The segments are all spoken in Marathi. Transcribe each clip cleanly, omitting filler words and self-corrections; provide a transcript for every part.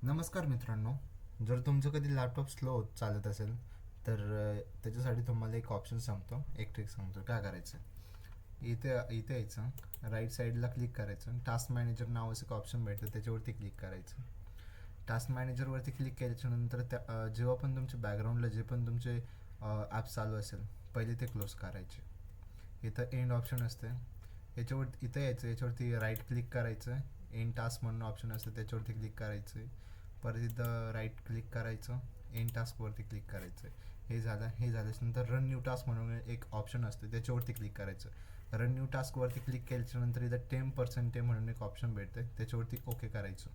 नमस्कार मित्रांनो. जर तुमचं कधी लॅपटॉप स्लो चालत असेल तर त्याच्यासाठी तुम्हाला एक ऑप्शन सांगतो, एक ट्रिक सांगतो काय करायचं. इथे इथे यायचं, राईट साईडला क्लिक करायचं, टास्क मॅनेजर नावाचं एक ऑप्शन भेटतं, त्याच्यावरती क्लिक करायचं. टास्क मॅनेजरवरती क्लिक केल्याच्यानंतर जेव्हा पण तुमच्या बॅकग्राऊंडला जे पण तुमचे ॲप चालू असेल पहिले ते क्लोज करायचे. इथं एंड ऑप्शन असते, याच्यावर इथं यायचं, याच्यावरती राईट क्लिक करायचं. एंड टास्क म्हणून ऑप्शन असतं, त्याच्यावरती क्लिक करायचं. परत इथं राईट क्लिक करायचं, एंड टास्कवरती क्लिक करायचं. हे झाल्याच्यानंतर रन न्यू टास्क म्हणून एक ऑप्शन असतं, त्याच्यावरती क्लिक करायचं. रन न्यू टास्कवरती क्लिक केल्याच्यानंतर इथं 10% म्हणून एक ऑप्शन भेटतं, त्याच्यावरती ओके करायचं.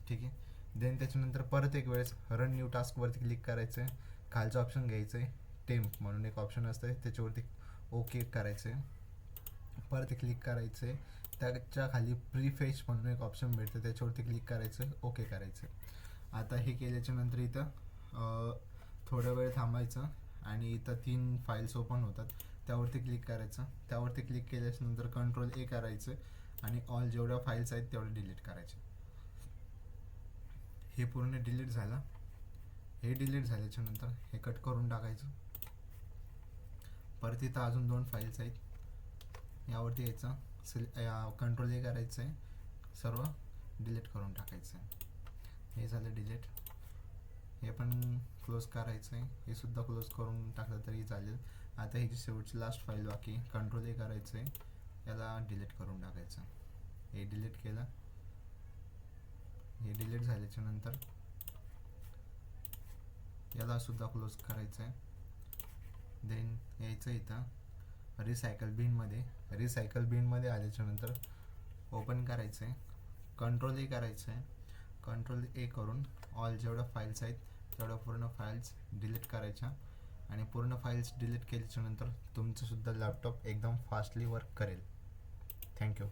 ठीक आहे. देन त्याच्यानंतर परत एक वेळेस रन न्यू टास्कवरती क्लिक करायचं आहे. खालचं ऑप्शन घ्यायचं आहे, टेम्प म्हणून एक ऑप्शन असतं आहे, त्याच्यावरती ओके करायचं आहे. परत क्लिक करायचं आहे. त्याच्या खाली प्रीफेच म्हणून एक ऑप्शन भेटतं, त्याच्यावरती क्लिक करायचं, ओके करायचं. आता हे केल्याच्यानंतर इथं थोडा वेळ थांबायचं आणि इथं 3 फाईल्स ओपन होतात, त्यावरती क्लिक करायचं. त्यावरती क्लिक केल्याच्यानंतर Ctrl A करायचं आणि ऑल जेवढ्या फाईल्स आहेत तेवढे डिलीट करायचे. हे पूर्ण डिलीट झालं. हे डिलीट झाल्याच्यानंतर हे कट करून टाकायचं. परत इथं अजून 2 फाईल्स आहेत, यावरती यायचं, Ctrl A करायचं आहे, सर्व डिलीट करून टाकायचं आहे. हे झालं डिलीट. हे पण क्लोज करायचं आहे, हे सुद्धा क्लोज करून टाकलं तरी चालेल. आता ही जी शेवटची लास्ट फाईल बाकी, Ctrl A करायचं आहे, याला डिलीट करून टाकायचं. हे डिलीट केलं. हे डिलीट झाल्याच्यानंतर याला सुद्धा क्लोज करायचं आहे. देन यायचं इथं रिसायकल बिनमध्ये आल्याच्यानंतर ओपन करायचं आहे, Ctrl A करायचं आहे. Ctrl A करून ऑल जेवढ्या फाईल्स आहेत तेवढ्या पूर्ण फाईल्स डिलीट करायच्या आणि पूर्ण फाईल्स डिलीट केल्याच्यानंतर तुमचं सुद्धा लॅपटॉप एकदम फास्टली वर्क करेल. थँक्यू.